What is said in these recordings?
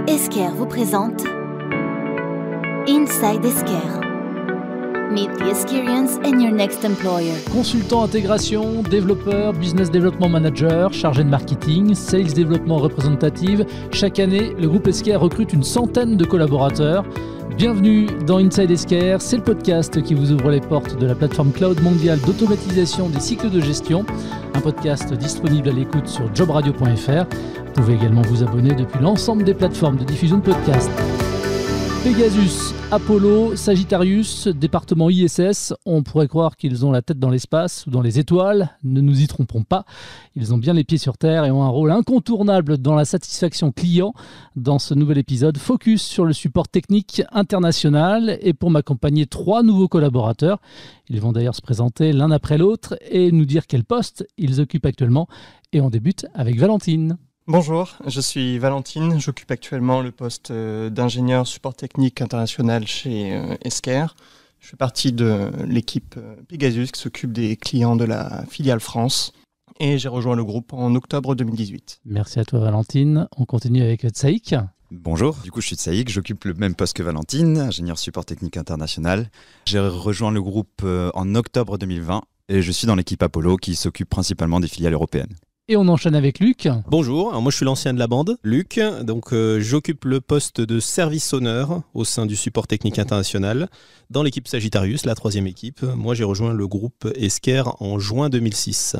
Esker vous présente Inside Esker. Meet the experience in your next employer. Consultant intégration, développeur, business development manager, chargé de marketing, sales développement représentative. Chaque année, le groupe Esker recrute une centaine de collaborateurs. Bienvenue dans Inside Esker, c'est le podcast qui vous ouvre les portes de la plateforme cloud mondiale d'automatisation des cycles de gestion. Un podcast disponible à l'écoute sur jobradio.fr. Vous pouvez également vous abonner depuis l'ensemble des plateformes de diffusion de podcasts. Pegasus, Apollo, Sagittarius, département ISS, on pourrait croire qu'ils ont la tête dans l'espace ou dans les étoiles, ne nous y trompons pas. Ils ont bien les pieds sur terre et ont un rôle incontournable dans la satisfaction client. Dans ce nouvel épisode, focus sur le support technique international et pour m'accompagner 3 nouveaux collaborateurs. Ils vont d'ailleurs se présenter l'un après l'autre et nous dire quel poste ils occupent actuellement. Et on débute avec Valentine. Bonjour, je suis Valentine, j'occupe actuellement le poste d'ingénieur support technique international chez Esker. Je fais partie de l'équipe Pegasus qui s'occupe des clients de la filiale France et j'ai rejoint le groupe en octobre 2018. Merci à toi Valentine, on continue avec Tsaïk. Bonjour, du coup je suis Tsaïk, j'occupe le même poste que Valentine, ingénieur support technique international. J'ai rejoint le groupe en octobre 2020 et je suis dans l'équipe Apollo qui s'occupe principalement des filiales européennes. Et on enchaîne avec Luc. Bonjour, alors moi je suis l'ancien de la bande, Luc. Donc j'occupe le poste de service honneur au sein du support technique international dans l'équipe Sagittarius, la 3e équipe. Moi j'ai rejoint le groupe Esker en juin 2006.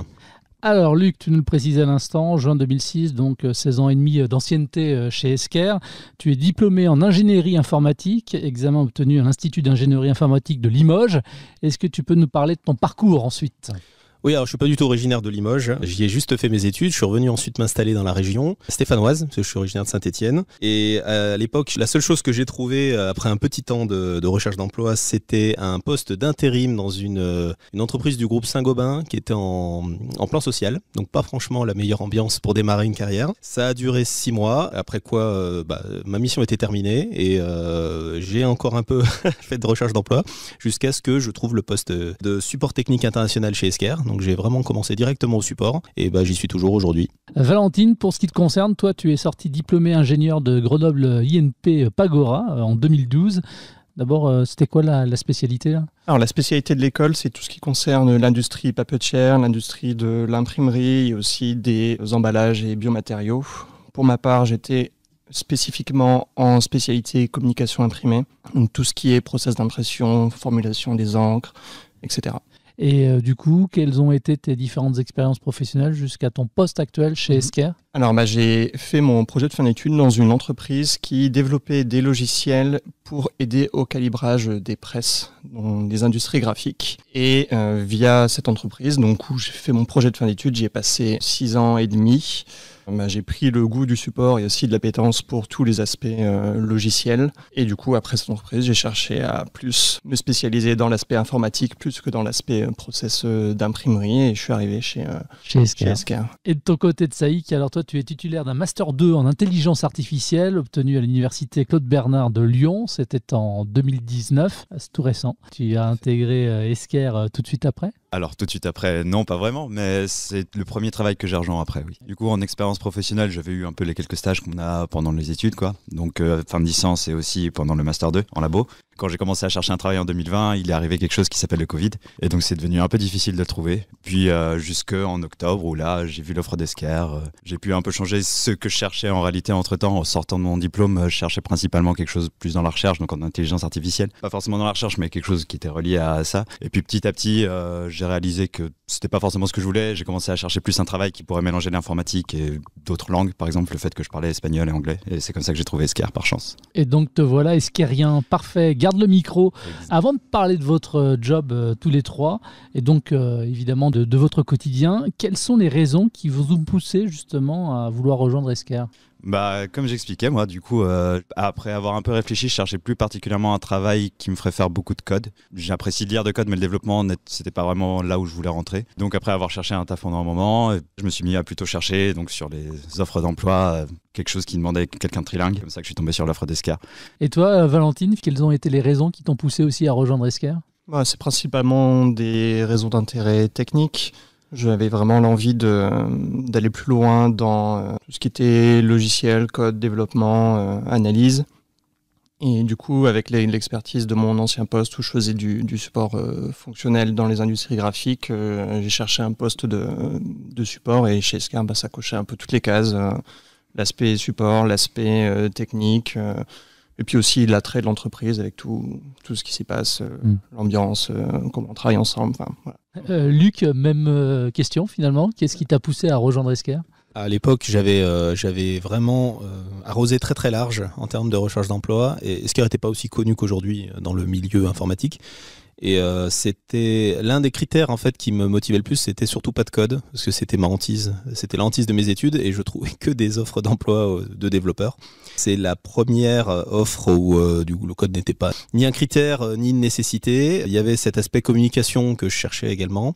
Alors Luc, tu nous le précisais à l'instant, juin 2006, donc 16 ans et demi d'ancienneté chez Esker. Tu es diplômé en ingénierie informatique, examen obtenu à l'Institut d'ingénierie informatique de Limoges. Est-ce que tu peux nous parler de ton parcours ensuite ? Oui, alors je suis pas du tout originaire de Limoges. J'y ai juste fait mes études. Je suis revenu ensuite m'installer dans la région stéphanoise, parce que je suis originaire de Saint-Étienne. Et à l'époque, la seule chose que j'ai trouvée après un petit temps de recherche d'emploi, c'était un poste d'intérim dans une entreprise du groupe Saint-Gobain qui était en plan social. Donc pas franchement la meilleure ambiance pour démarrer une carrière. Ça a duré 6 mois, après quoi ma mission était terminée et j'ai encore un peu fait de recherche d'emploi jusqu'à ce que je trouve le poste de support technique international chez Esker. Donc j'ai vraiment commencé directement au support et j'y suis toujours aujourd'hui. Valentine, pour ce qui te concerne, toi tu es sorti diplômé ingénieur de Grenoble INP Pagora en 2012. D'abord, c'était quoi la spécialité là ? Alors la spécialité de l'école, c'est tout ce qui concerne l'industrie papetière, l'industrie de l'imprimerie et aussi des emballages et biomatériaux. Pour ma part, j'étais spécifiquement en spécialité communication imprimée, donc tout ce qui est process d'impression, formulation des encres, etc. Et du coup, quelles ont été tes différentes expériences professionnelles jusqu'à ton poste actuel chez Esker ? Alors, j'ai fait mon projet de fin d'études dans une entreprise qui développait des logiciels pour aider au calibrage des presses dans les industries graphiques. Et via cette entreprise, donc, où j'ai fait mon projet de fin d'études, j'y ai passé 6 ans et demi. J'ai pris le goût du support et aussi de l'appétence pour tous les aspects logiciels. Et du coup, après cette entreprise, j'ai cherché à plus me spécialiser dans l'aspect informatique plus que dans l'aspect process d'imprimerie. Et je suis arrivé chez Esker. Et de ton côté de Saïk, alors toi, tu es titulaire d'un Master 2 en intelligence artificielle obtenu à l'université Claude Bernard de Lyon. C'était en 2019, c'est tout récent. Tu as intégré Esker tout de suite après ? Alors tout de suite après, non pas vraiment, mais c'est le premier travail que j'ai rejoint après, oui. Du coup en expérience professionnelle, j'avais eu un peu les quelques stages qu'on a pendant les études, quoi. Donc fin de licence et aussi pendant le Master 2 en labo. Quand j'ai commencé à chercher un travail en 2020, il est arrivé quelque chose qui s'appelle le Covid. Et donc c'est devenu un peu difficile de le trouver. Puis jusqu'en octobre où là j'ai vu l'offre d'Esker. J'ai pu un peu changer ce que je cherchais en réalité entre-temps. En sortant de mon diplôme, je cherchais principalement quelque chose plus dans la recherche, donc en intelligence artificielle. Pas forcément dans la recherche, mais quelque chose qui était relié à ça. Et puis petit à petit, j'ai réalisé que c'était pas forcément ce que je voulais. J'ai commencé à chercher plus un travail qui pourrait mélanger l'informatique et d'autres langues. Par exemple, le fait que je parlais espagnol et anglais. Et c'est comme ça que j'ai trouvé Esker par chance. Et donc te voilà eskerien, parfait. Garde le micro. Avant de parler de votre job tous les 3, et donc évidemment de votre quotidien, quelles sont les raisons qui vous ont poussé justement à vouloir rejoindre Esker ? Comme j'expliquais, moi, du coup, après avoir un peu réfléchi, je cherchais plus particulièrement un travail qui me ferait faire beaucoup de code. J'apprécie lire de code, mais le développement, c'était pas vraiment là où je voulais rentrer. Donc après avoir cherché un taf pendant un moment, je me suis mis à plutôt chercher donc sur les offres d'emploi quelque chose qui demandait quelqu'un de trilingue. C'est comme ça que je suis tombé sur l'offre d'Esker. Et toi, Valentine, quelles ont été les raisons qui t'ont poussé aussi à rejoindre Esker ? C'est principalement des raisons d'intérêt technique. J'avais vraiment l'envie d'aller plus loin dans tout ce qui était logiciel, code, développement, analyse. Et du coup, avec l'expertise de mon ancien poste où je faisais du support fonctionnel dans les industries graphiques, j'ai cherché un poste de support et chez Esker, ça cochait un peu toutes les cases. L'aspect support, l'aspect technique, et puis aussi l'attrait de l'entreprise avec tout ce qui s'y passe, l'ambiance, comment on travaille ensemble. Voilà. Luc, même question finalement. Qu'est-ce qui t'a poussé à rejoindre Esker ? À l'époque, j'avais vraiment arrosé très très large en termes de recherche d'emploi, et Esker n'était pas aussi connu qu'aujourd'hui dans le milieu informatique. Et c'était l'un des critères en fait qui me motivait le plus, c'était surtout pas de code, parce que c'était ma hantise, c'était la hantise de mes études, et je trouvais que des offres d'emploi de développeurs. C'est la première offre où le code n'était pas ni un critère ni une nécessité. Il y avait cet aspect communication que je cherchais également,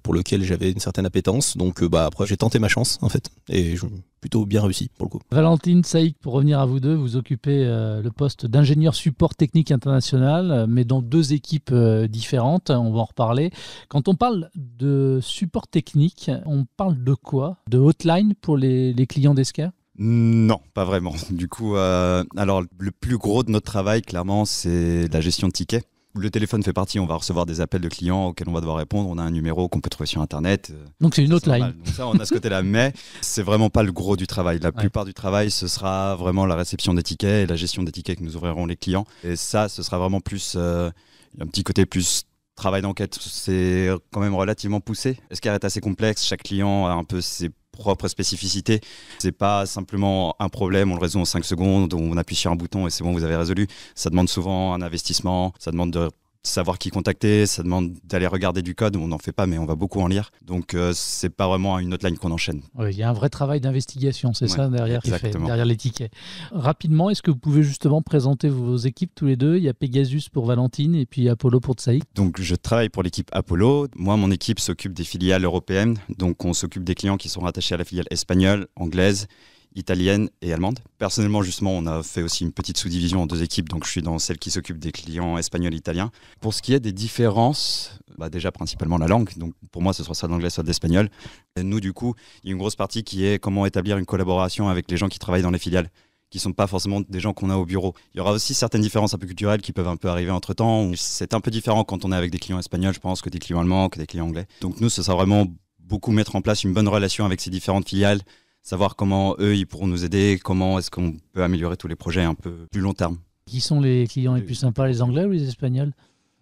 pour lequel j'avais une certaine appétence. Donc après j'ai tenté ma chance en fait, et j'ai plutôt bien réussi pour le coup. Valentine, Saïk, pour revenir à vous deux, vous occupez le poste d'ingénieur support technique international, mais dans 2 équipes différentes, on va en reparler. Quand on parle de support technique, on parle de quoi ? De hotline pour les clients d'Esker ? Non, pas vraiment. Du coup, alors le plus gros de notre travail, clairement, c'est la gestion de tickets. Le téléphone fait partie, on va recevoir des appels de clients auxquels on va devoir répondre. On a un numéro qu'on peut trouver sur Internet. Donc c'est une hotline. Donc ça, on a ce côté-là, mais c'est vraiment pas le gros du travail. La plupart du travail, ce sera vraiment la réception des tickets et la gestion des tickets que nous ouvriront les clients. Et ça, ce sera vraiment plus un petit côté plus travail d'enquête. C'est quand même relativement poussé. Esker est assez complexe. Chaque client a un peu ses propres spécificités. C'est pas simplement un problème, on le résout en 5 secondes, on appuie sur un bouton et c'est bon, vous avez résolu. Ça demande souvent un investissement, ça demande de savoir qui contacter, ça demande d'aller regarder du code, on n'en fait pas mais on va beaucoup en lire, donc c'est pas vraiment une hotline qu'on enchaîne. Il y a un vrai travail d'investigation, c'est ça derrière les tickets. Rapidement, est-ce que vous pouvez justement présenter vos équipes tous les deux ? Il y a Pegasus pour Valentine et puis Apollo pour Saïk. Donc je travaille pour l'équipe Apollo, moi mon équipe s'occupe des filiales européennes, donc on s'occupe des clients qui sont rattachés à la filiale espagnole, anglaise, italienne et allemande. Personnellement, justement, on a fait aussi une petite sous-division en 2 équipes, donc je suis dans celle qui s'occupe des clients espagnols et italiens. Pour ce qui est des différences, déjà principalement la langue, donc pour moi ce sera soit de l'anglais soit de l'espagnol. Et nous, du coup, il y a une grosse partie qui est comment établir une collaboration avec les gens qui travaillent dans les filiales, qui ne sont pas forcément des gens qu'on a au bureau. Il y aura aussi certaines différences un peu culturelles qui peuvent un peu arriver entre-temps. C'est un peu différent quand on est avec des clients espagnols, je pense, que des clients allemands, que des clients anglais. Donc nous, ce sera vraiment beaucoup mettre en place une bonne relation avec ces différentes filiales, savoir comment eux ils pourront nous aider, comment est-ce qu'on peut améliorer tous les projets un peu plus long terme. Qui sont les clients les plus sympas, les Anglais ou les Espagnols ?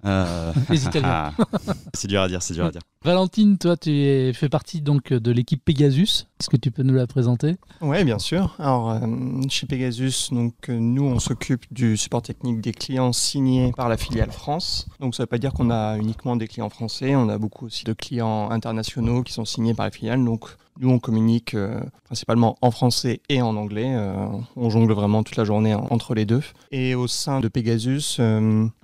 Les Italiens. C'est dur à dire. Valentine, toi tu fais partie donc de l'équipe Pegasus. Est-ce que tu peux nous la présenter ? Oui, bien sûr. Alors, chez Pegasus, nous, on s'occupe du support technique des clients signés par la filiale France. Donc, ça ne veut pas dire qu'on a uniquement des clients français. On a beaucoup aussi de clients internationaux qui sont signés par la filiale. Donc, nous, on communique principalement en français et en anglais. On jongle vraiment toute la journée entre les deux. Et au sein de Pegasus,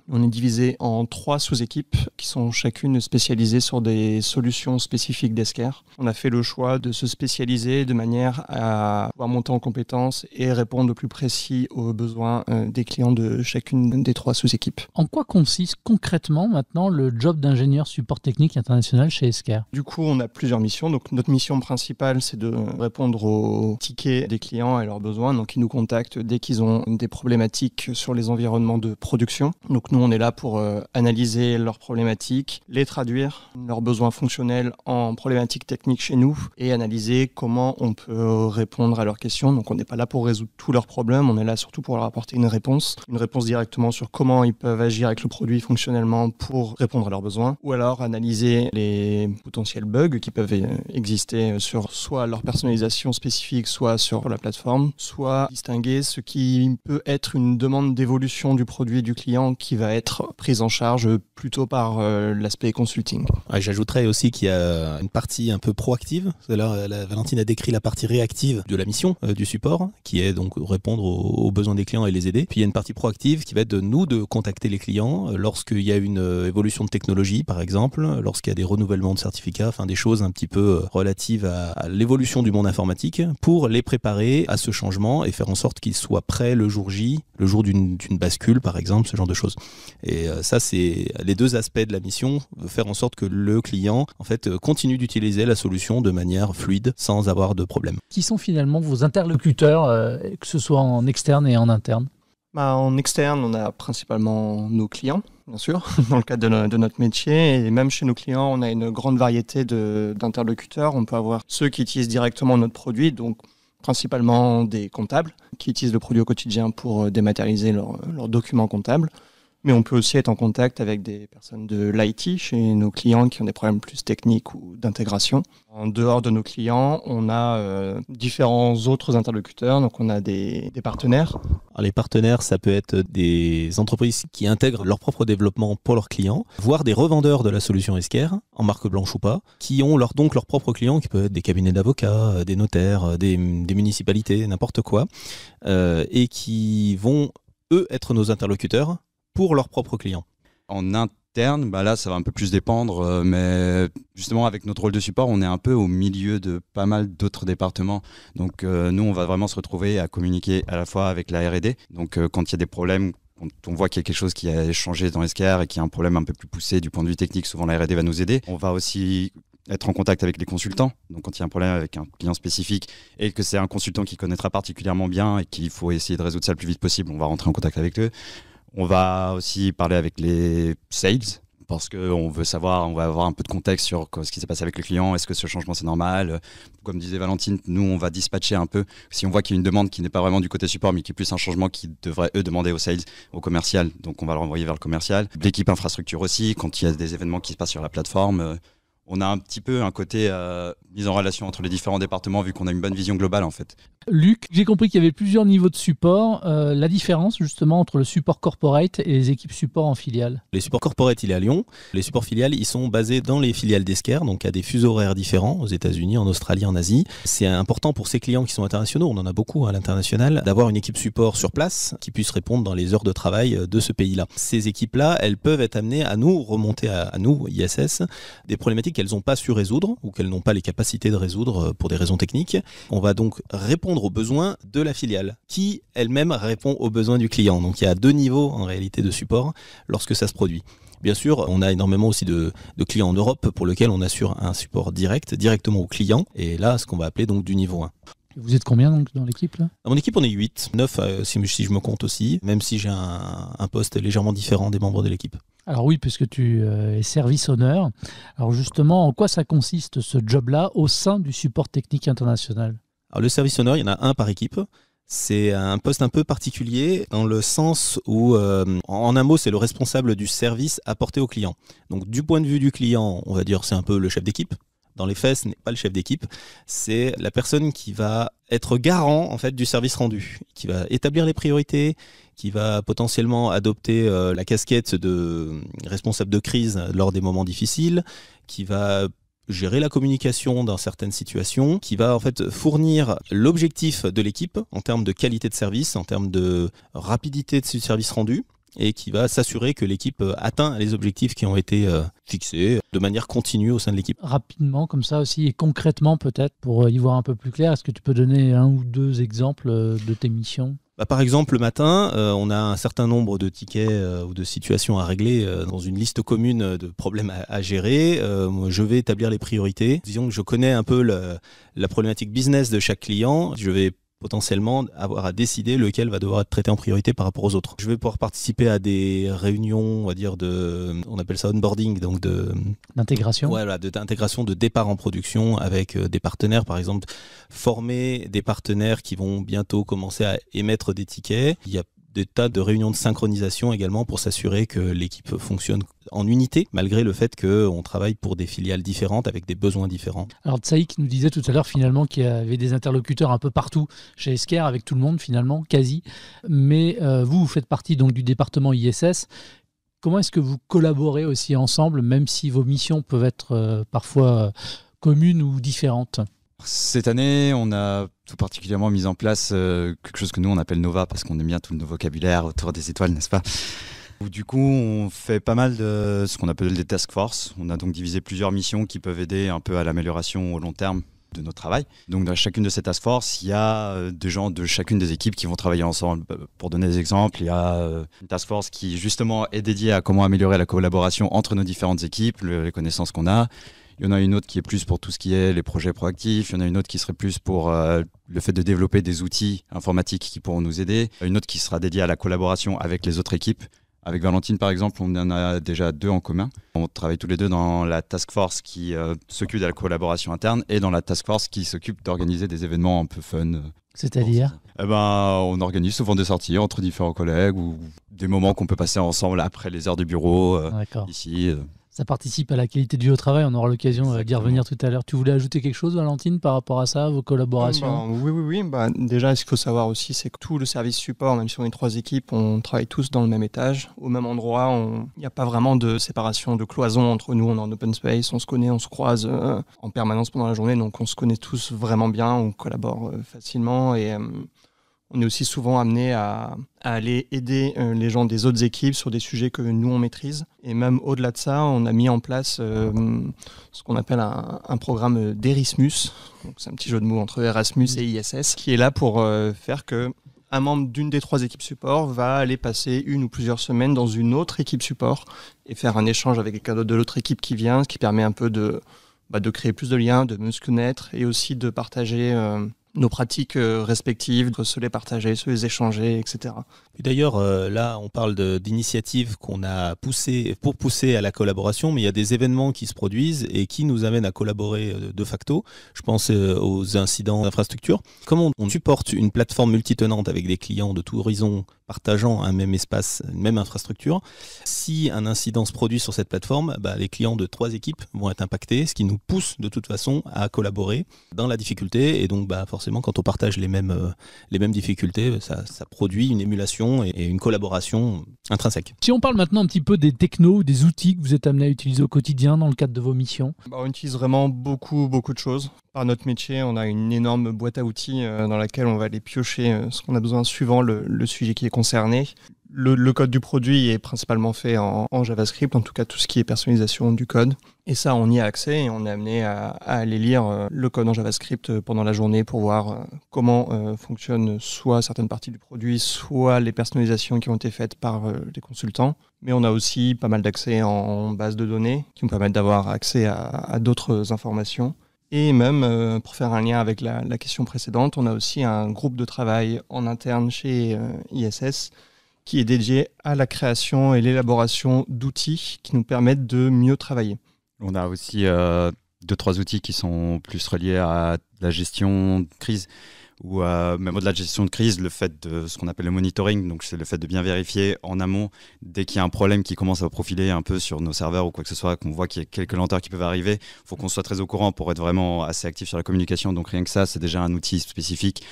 on est divisé en 3 sous-équipes qui sont chacune spécialisées sur des solutions spécifiques d'Esker. On a fait le choix de se spécialiser de manière à pouvoir monter en compétences et répondre au plus précis aux besoins des clients de chacune des 3 sous-équipes. En quoi consiste concrètement maintenant le job d'ingénieur support technique international chez Esker ? Du coup, on a plusieurs missions. Donc, notre mission principale, c'est de répondre aux tickets des clients et leurs besoins. Donc, ils nous contactent dès qu'ils ont des problématiques sur les environnements de production. Donc, nous, on est là pour analyser leurs problématiques, les traduire, leurs besoins fonctionnels en problématiques techniques chez nous et analyser comment on peut répondre à leurs questions. Donc, on n'est pas là pour résoudre tous leurs problèmes. On est là surtout pour leur apporter une réponse directement sur comment ils peuvent agir avec le produit fonctionnellement pour répondre à leurs besoins, ou alors analyser les potentiels bugs qui peuvent exister sur soit leur personnalisation spécifique, soit sur la plateforme, soit distinguer ce qui peut être une demande d'évolution du produit du client qui va être prise en charge plutôt par l'aspect consulting. Ouais, j'ajouterais aussi qu'il y a une partie un peu proactive. Là, Valentine a décrit la partie réactive de la mission du support, qui est donc répondre aux besoins des clients et les aider. Puis il y a une partie proactive qui va être de contacter les clients lorsqu'il y a une évolution de technologie, par exemple, lorsqu'il y a des renouvellements de certificats, enfin des choses un petit peu relatives à l'évolution du monde informatique, pour les préparer à ce changement et faire en sorte qu'ils soient prêts le jour J, le jour d'une bascule, par exemple, ce genre de choses. Et ça, c'est les 2 aspects de la mission, faire en sorte que le client client en fait continue d'utiliser la solution de manière fluide sans avoir de problème. Qui sont finalement vos interlocuteurs, que ce soit en externe et en interne? En externe, on a principalement nos clients, bien sûr, dans le cadre de notre métier. Et même chez nos clients, on a une grande variété d'interlocuteurs. On peut avoir ceux qui utilisent directement notre produit, donc principalement des comptables, qui utilisent le produit au quotidien pour dématérialiser leurs documents comptables. Mais on peut aussi être en contact avec des personnes de l'IT chez nos clients qui ont des problèmes plus techniques ou d'intégration. En dehors de nos clients, on a différents autres interlocuteurs. Donc on a des partenaires. Alors les partenaires, ça peut être des entreprises qui intègrent leur propre développement pour leurs clients, voire des revendeurs de la solution Esker, en marque blanche ou pas, qui ont donc leurs propres clients, qui peuvent être des cabinets d'avocats, des notaires, des municipalités, n'importe quoi, et qui vont, eux, être nos interlocuteurs pour leurs propres clients. En interne, là, ça va un peu plus dépendre, mais justement, avec notre rôle de support, on est un peu au milieu de pas mal d'autres départements. Donc, nous, on va vraiment se retrouver à communiquer à la fois avec la R&D. Donc, quand il y a des problèmes, quand on voit qu'il y a quelque chose qui a changé dans Esker et qu'il y a un problème un peu plus poussé du point de vue technique, souvent la R&D va nous aider. On va aussi être en contact avec les consultants. Donc, quand il y a un problème avec un client spécifique et que c'est un consultant qui connaîtra particulièrement bien et qu'il faut essayer de résoudre ça le plus vite possible, on va rentrer en contact avec eux. On va aussi parler avec les sales parce qu'on veut savoir, on va avoir un peu de contexte sur ce qui s'est passé avec le client. Est-ce que ce changement c'est normal? Comme disait Valentine, nous on va dispatcher un peu. Si on voit qu'il y a une demande qui n'est pas vraiment du côté support mais qui est plus un changement qui devrait eux demander aux sales, au commercial, donc on va le renvoyer vers le commercial. L'équipe infrastructure aussi, quand il y a des événements qui se passent sur la plateforme. On a un petit peu un côté mise en relation entre les différents départements vu qu'on a une bonne vision globale en fait. Luc, j'ai compris qu'il y avait plusieurs niveaux de support. La différence justement entre le support corporate et les équipes support en filiale? Les supports corporate, il est à Lyon. Les supports filiales, ils sont basés dans les filiales d'Esker, donc à des fuseaux horaires différents aux États-Unis, en Australie, en Asie. C'est important pour ces clients qui sont internationaux, on en a beaucoup à l'international, d'avoir une équipe support sur place qui puisse répondre dans les heures de travail de ce pays-là. Ces équipes-là, elles peuvent être amenées à nous remonter à nous, ISS, des problématiques qu'elles n'ont pas su résoudre ou qu'elles n'ont pas les capacités de résoudre pour des raisons techniques. On va donc répondre aux besoins de la filiale qui elle-même répond aux besoins du client. Donc il y a deux niveaux en réalité de support lorsque ça se produit. Bien sûr, on a énormément aussi de clients en Europe pour lesquels on assure un support directement au client et là ce qu'on va appeler donc du niveau 1. Vous êtes combien donc dans l'équipe là? Dans mon équipe on est 8, 9 si je me compte aussi, même si j'ai un poste légèrement différent des membres de l'équipe. Alors oui, puisque tu es service owner. Alors justement, en quoi ça consiste ce job-là au sein du support technique international? Alors le service owner, il y en a un par équipe. C'est un poste un peu particulier dans le sens où, en un mot, c'est le responsable du service apporté au client. Donc du point de vue du client, on va dire c'est un peu le chef d'équipe. Dans les faits, ce n'est pas le chef d'équipe, c'est la personne qui va être garant en fait du service rendu, qui va établir les priorités, qui va potentiellement adopter la casquette de responsable de crise lors des moments difficiles, qui va gérer la communication dans certaines situations, qui va en fait fournir l'objectif de l'équipe en termes de qualité de service, en termes de rapidité de ce service rendu, et qui va s'assurer que l'équipe atteint les objectifs qui ont été fixés de manière continue au sein de l'équipe. Rapidement, comme ça aussi, et concrètement peut-être, pour y voir un peu plus clair, est-ce que tu peux donner un ou deux exemples de tes missions ? Par exemple, le matin, on a un certain nombre de tickets ou de situations à régler dans une liste commune de problèmes à gérer. Je vais établir les priorités. Disons que je connais un peu la problématique business de chaque client. Je vais potentiellement avoir à décider lequel va devoir être traité en priorité par rapport aux autres. Je vais pouvoir participer à des réunions, on va dire on appelle ça onboarding, donc d'intégration. Voilà, d'intégration de départ en production avec des partenaires, par exemple, former des partenaires qui vont bientôt commencer à émettre des tickets. Il y a des tas de réunions de synchronisation également pour s'assurer que l'équipe fonctionne en unité, malgré le fait qu'on travaille pour des filiales différentes avec des besoins différents. Alors Tsaïk nous disait tout à l'heure finalement qu'il y avait des interlocuteurs un peu partout chez Esker, avec tout le monde finalement, quasi. Mais vous faites partie donc du département ISS. Comment est-ce que vous collaborez aussi ensemble, même si vos missions peuvent être parfois communes ou différentes ? Cette année, on a tout particulièrement mis en place quelque chose que nous on appelle Nova, parce qu'on aime bien tout le vocabulaire autour des étoiles, n'est-ce pas ? Du coup, on fait pas mal de ce qu'on appelle des task force. On a donc divisé plusieurs missions qui peuvent aider un peu à l'amélioration au long terme de notre travail. Donc dans chacune de ces task force, il y a des gens de chacune des équipes qui vont travailler ensemble. Pour donner des exemples, il y a une task force qui justement est dédiée à comment améliorer la collaboration entre nos différentes équipes, les connaissances qu'on a. Il y en a une autre qui est plus pour tout ce qui est les projets proactifs. Il y en a une autre qui serait plus pour le fait de développer des outils informatiques qui pourront nous aider. Une autre qui sera dédiée à la collaboration avec les autres équipes. Avec Valentine, par exemple, on en a déjà 2 en commun. On travaille tous les 2 dans la task force qui s'occupe de la collaboration interne et dans la task force qui s'occupe d'organiser des événements un peu fun. C'est-à-dire ? On organise souvent des sorties entre différents collègues ou des moments qu'on peut passer ensemble après les heures de bureau, ici. Ça participe à la qualité de vie au travail, on aura l'occasion d'y revenir tout à l'heure. Tu voulais ajouter quelque chose, Valentine, par rapport à ça, vos collaborations ? Oui. Déjà, ce qu'il faut savoir aussi, c'est que tout le service support, même si on est 3 équipes, on travaille tous dans le même étage, au même endroit. Il n'y a pas vraiment de séparation, de cloison entre nous. On est en open space, on se connaît, on se croise en permanence pendant la journée, donc on se connaît tous vraiment bien, on collabore facilement et... on est aussi souvent amené à aller aider les gens des autres équipes sur des sujets que nous, on maîtrise. Et même au-delà de ça, on a mis en place ce qu'on appelle un programme d'Erasmus. Donc, c'est un petit jeu de mots entre Erasmus et ISS, qui est là pour faire qu'un membre d'une des 3 équipes support va aller passer 1 ou plusieurs semaines dans une autre équipe support et faire un échange avec quelqu'un d'autre de l'autre équipe qui vient, ce qui permet un peu de créer plus de liens, de mieux se connaître et aussi de partager... nos pratiques respectives, de se les partager, se les échanger, etc. Et d'ailleurs, là, on parle d'initiatives qu'on a poussées pour pousser à la collaboration, mais il y a des événements qui se produisent et qui nous amènent à collaborer de facto. Je pense aux incidents d'infrastructure. Comment on supporte une plateforme multitenante avec des clients de tout horizon partageant un même espace, une même infrastructure? Si un incident se produit sur cette plateforme, les clients de 3 équipes vont être impactés, ce qui nous pousse de toute façon à collaborer dans la difficulté. Et donc, forcément, quand on partage les mêmes difficultés, ça produit une émulation et une collaboration intrinsèque. Si on parle maintenant un petit peu des technos, des outils que vous êtes amenés à utiliser au quotidien dans le cadre de vos missions. On utilise vraiment beaucoup de choses. Par notre métier, on a une énorme boîte à outils dans laquelle on va aller piocher ce qu'on a besoin suivant le sujet qui est concerné. Le code du produit est principalement fait en JavaScript, en tout cas tout ce qui est personnalisation du code. Et ça, on y a accès et on est amené à aller lire le code en JavaScript pendant la journée pour voir comment fonctionnent soit certaines parties du produit, soit les personnalisations qui ont été faites par les consultants. Mais on a aussi pas mal d'accès en base de données qui nous permettent d'avoir accès à d'autres informations. Et même, pour faire un lien avec la question précédente, on a aussi un groupe de travail en interne chez ISS qui est dédié à la création et l'élaboration d'outils qui nous permettent de mieux travailler. On a aussi 2-3 outils qui sont plus reliés à la gestion de crise ou même au-delà de la gestion de crise, le fait de ce qu'on appelle le monitoring, donc c'est le fait de bien vérifier en amont dès qu'il y a un problème qui commence à profiler un peu sur nos serveurs ou quoi que ce soit, qu'on voit qu'il y a quelques lenteurs qui peuvent arriver, il faut qu'on soit très au courant pour être vraiment assez actif sur la communication. Donc rien que ça, c'est déjà un outil spécifique,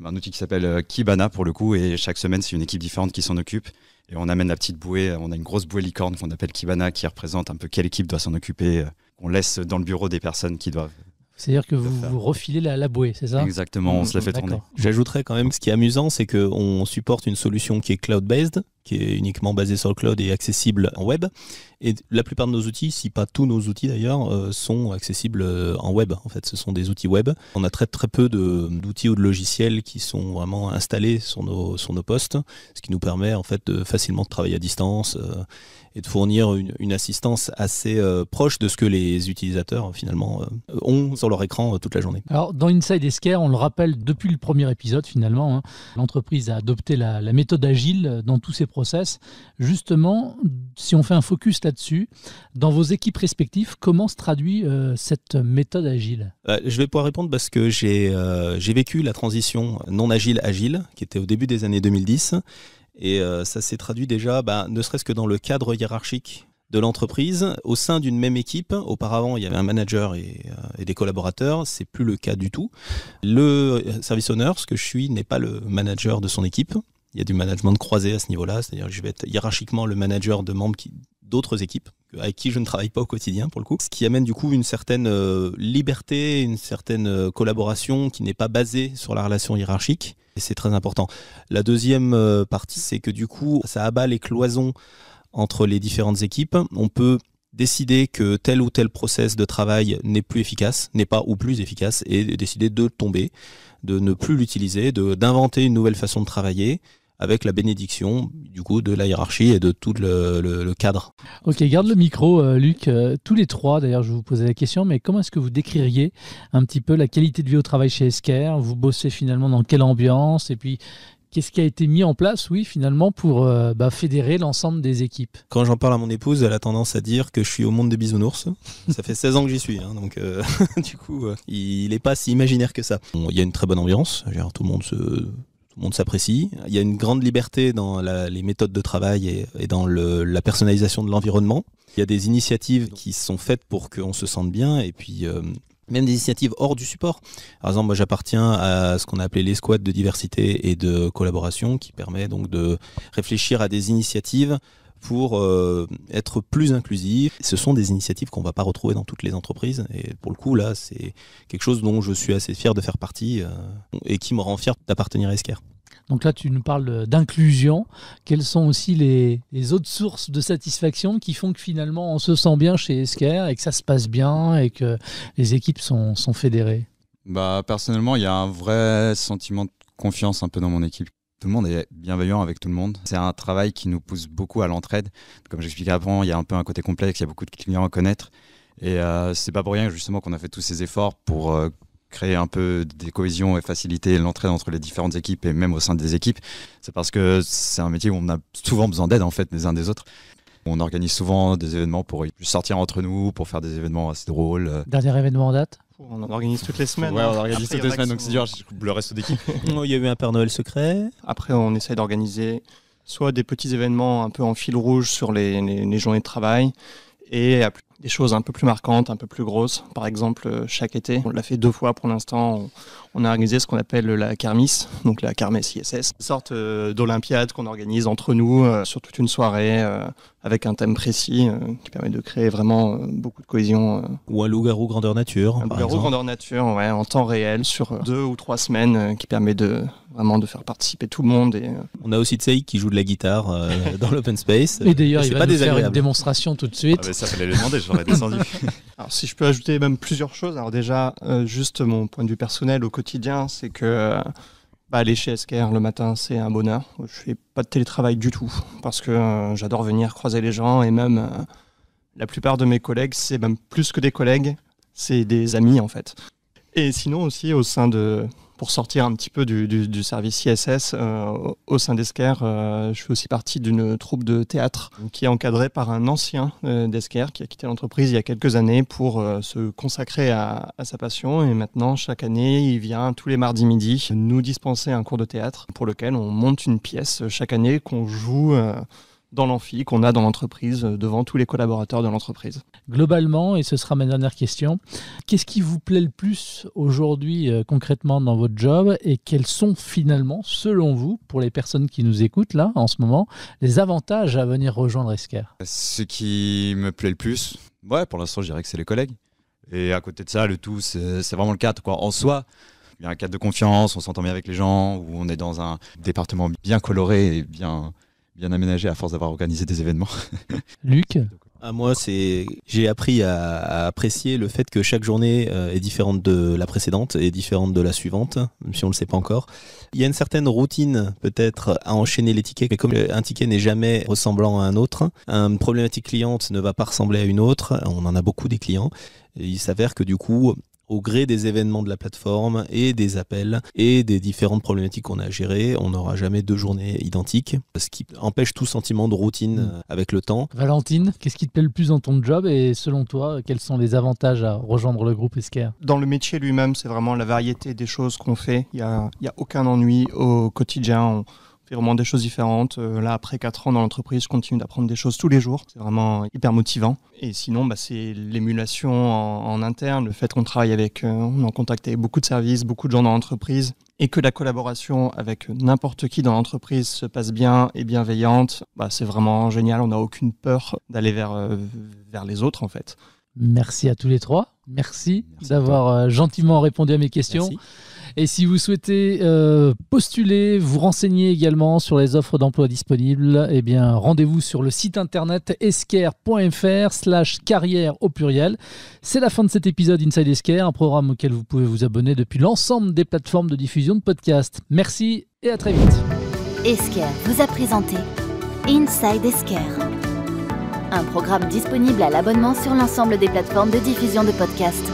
un outil qui s'appelle Kibana pour le coup, et chaque semaine c'est une équipe différente qui s'en occupe. Et on amène la petite bouée, on a une grosse bouée licorne qu'on appelle Kibana qui représente un peu quelle équipe doit s'en occuper, qu'on laisse dans le bureau des personnes qui doivent. C'est-à-dire que vous refilez la bouée, c'est ça ? Exactement, on se la fait tourner. J'ajouterais quand même, ce qui est amusant, c'est qu'on supporte une solution qui est cloud-based, qui est uniquement basée sur le cloud et accessible en web. Et la plupart de nos outils, si pas tous nos outils d'ailleurs, sont accessibles en web. En fait, ce sont des outils web. On a très peu d'outils ou de logiciels qui sont vraiment installés sur nos postes, ce qui nous permet en fait de facilement travailler à distance et de fournir une assistance assez proche de ce que les utilisateurs finalement ont sur leur écran toute la journée. Alors dans Inside Esker, on le rappelle depuis le premier épisode finalement, l'entreprise a adopté la méthode agile dans tous ses process. Justement, si on fait un focus là-dessus, dans vos équipes respectives, comment se traduit cette méthode agile ? Je vais pouvoir répondre parce que j'ai vécu la transition non agile, qui était au début des années 2010. Et ça s'est traduit déjà, ne serait-ce que dans le cadre hiérarchique de l'entreprise, au sein d'une même équipe. Auparavant, il y avait un manager et des collaborateurs. C'est plus le cas du tout. Le service owner, ce que je suis, n'est pas le manager de son équipe. Il y a du management croisé à ce niveau-là, c'est-à-dire que je vais être hiérarchiquement le manager de membres d'autres équipes avec qui je ne travaille pas au quotidien pour le coup. Ce qui amène du coup une certaine liberté, une certaine collaboration qui n'est pas basée sur la relation hiérarchique. Et c'est très important. La deuxième partie, c'est que du coup, ça abat les cloisons entre les différentes équipes. On peut décider que tel ou tel process de travail n'est plus efficace, n'est pas ou plus efficace, et décider de tomber, de ne plus l'utiliser, d'inventer une nouvelle façon de travailler, avec la bénédiction du coup de la hiérarchie et de tout le cadre. Ok, garde le micro, Luc. Tous les trois, d'ailleurs, je vais vous poser la question, mais comment est-ce que vous décririez un petit peu la qualité de vie au travail chez Esker? Vous bossez finalement dans quelle ambiance? Et puis, qu'est-ce qui a été mis en place, finalement, pour fédérer l'ensemble des équipes? Quand j'en parle à mon épouse, elle a tendance à dire que je suis au monde des bisounours. Ça fait 16 ans que j'y suis, donc du coup, il n'est pas si imaginaire que ça. Il y a une très bonne ambiance, tout le monde s'apprécie. Il y a une grande liberté dans les méthodes de travail et dans la personnalisation de l'environnement. Il y a des initiatives qui sont faites pour qu'on se sente bien, et puis même des initiatives hors du support. Par exemple, moi j'appartiens à ce qu'on a appelé l'escouade de diversité et de collaboration, qui permet donc de réfléchir à des initiatives pour être plus inclusif. Ce sont des initiatives qu'on ne va pas retrouver dans toutes les entreprises, et pour le coup là c'est quelque chose dont je suis assez fier de faire partie et qui me rend fier d'appartenir à Esker. Donc là tu nous parles d'inclusion. Quelles sont aussi les autres sources de satisfaction qui font que finalement on se sent bien chez Esker et que ça se passe bien et que les équipes sont fédérées? Personnellement, il y a un vrai sentiment de confiance un peu dans mon équipe. Tout le monde est bienveillant avec tout le monde. C'est un travail qui nous pousse beaucoup à l'entraide. Comme j'expliquais avant, il y a un peu un côté complexe, il y a beaucoup de clients à connaître. Et c'est pas pour rien justement qu'on a fait tous ces efforts pour créer un peu des cohésions et faciliter l'entraide entre les différentes équipes et même au sein des équipes. C'est parce que c'est un métier où on a souvent besoin d'aide en fait les uns des autres. On organise souvent des événements pour sortir entre nous, pour faire des événements assez drôles. Dernier événement en date? On en organise toutes les semaines. Ouais, on organise toutes les semaines, donc c'est dur, le reste d'équipe. Il y a eu un Père Noël secret. Après, on essaie d'organiser soit des petits événements un peu en fil rouge sur les journées de travail, et des choses un peu plus marquantes, un peu plus grosses. Par exemple, chaque été, on l'a fait 2 fois pour l'instant, on a organisé ce qu'on appelle la kermesse, donc la kermesse ISS, une sorte d'olympiade qu'on organise entre nous sur toute une soirée avec un thème précis qui permet de créer vraiment beaucoup de cohésion. Ou un loup-garou grandeur nature. Un loup-garou grandeur nature, ouais, en temps réel sur 2 ou 3 semaines qui permet vraiment de faire participer tout le monde. On a aussi Tsei qui joue de la guitare dans l'open space. Et d'ailleurs, il va nous faire une démonstration tout de suite. Ah, mais ça fallait le demander, j'aurais descendu. Alors, si je peux ajouter même plusieurs choses. Alors déjà, juste mon point de vue personnel au quotidien, c'est que aller chez Esker le matin, c'est un bonheur. Je fais pas de télétravail du tout parce que j'adore venir croiser les gens, et même la plupart de mes collègues, c'est même plus que des collègues, c'est des amis en fait. Et sinon aussi pour sortir un petit peu du service ISS, au sein d'Esker, je fais aussi partie d'une troupe de théâtre qui est encadrée par un ancien d'Esker qui a quitté l'entreprise il y a quelques années pour se consacrer à sa passion. Et maintenant, chaque année, il vient tous les mardis midi nous dispenser un cours de théâtre pour lequel on monte une pièce chaque année qu'on joue dans l'amphi qu'on a dans l'entreprise, devant tous les collaborateurs de l'entreprise. Globalement, et ce sera ma dernière question, qu'est-ce qui vous plaît le plus aujourd'hui concrètement dans votre job, et quels sont finalement, selon vous, pour les personnes qui nous écoutent là en ce moment, les avantages à venir rejoindre Esker? Ce qui me plaît le plus, pour l'instant je dirais que c'est les collègues. Et à côté de ça, le tout, c'est vraiment le cadre, quoi. En soi, il y a un cadre de confiance, on s'entend bien avec les gens, où on est dans un département bien coloré et bien aménagé à force d'avoir organisé des événements. Luc? Moi, j'ai appris à apprécier le fait que chaque journée est différente de la précédente et différente de la suivante, même si on ne le sait pas encore. Il y a une certaine routine peut-être à enchaîner les tickets, mais comme un ticket n'est jamais ressemblant à un autre, une problématique cliente ne va pas ressembler à une autre, on en a beaucoup des clients, et il s'avère que du coup, au gré des événements de la plateforme et des appels et des différentes problématiques qu'on a à gérer, on n'aura jamais 2 journées identiques, ce qui empêche tout sentiment de routine avec le temps. Valentine, qu'est-ce qui te plaît le plus dans ton job, et selon toi, quels sont les avantages à rejoindre le groupe Esker? Dans le métier lui-même, c'est vraiment la variété des choses qu'on fait. Il y a aucun ennui au quotidien. On fait vraiment des choses différentes. Là, après 4 ans dans l'entreprise, je continue d'apprendre des choses tous les jours. C'est vraiment hyper motivant. Et sinon, c'est l'émulation en interne, le fait qu'on travaille on est en contact avec beaucoup de services, beaucoup de gens dans l'entreprise, et que la collaboration avec n'importe qui dans l'entreprise se passe bien et bienveillante. C'est vraiment génial. On n'a aucune peur d'aller vers les autres, en fait. Merci à tous les trois. Merci d'avoir gentiment répondu à mes questions. Merci. Et si vous souhaitez postuler, vous renseigner également sur les offres d'emploi disponibles, eh bien, rendez-vous sur le site internet esker.fr/carrière au pluriel. C'est la fin de cet épisode Inside Esker, un programme auquel vous pouvez vous abonner depuis l'ensemble des plateformes de diffusion de podcasts. Merci et à très vite. Esker vous a présenté Inside Esker, un programme disponible à l'abonnement sur l'ensemble des plateformes de diffusion de podcasts.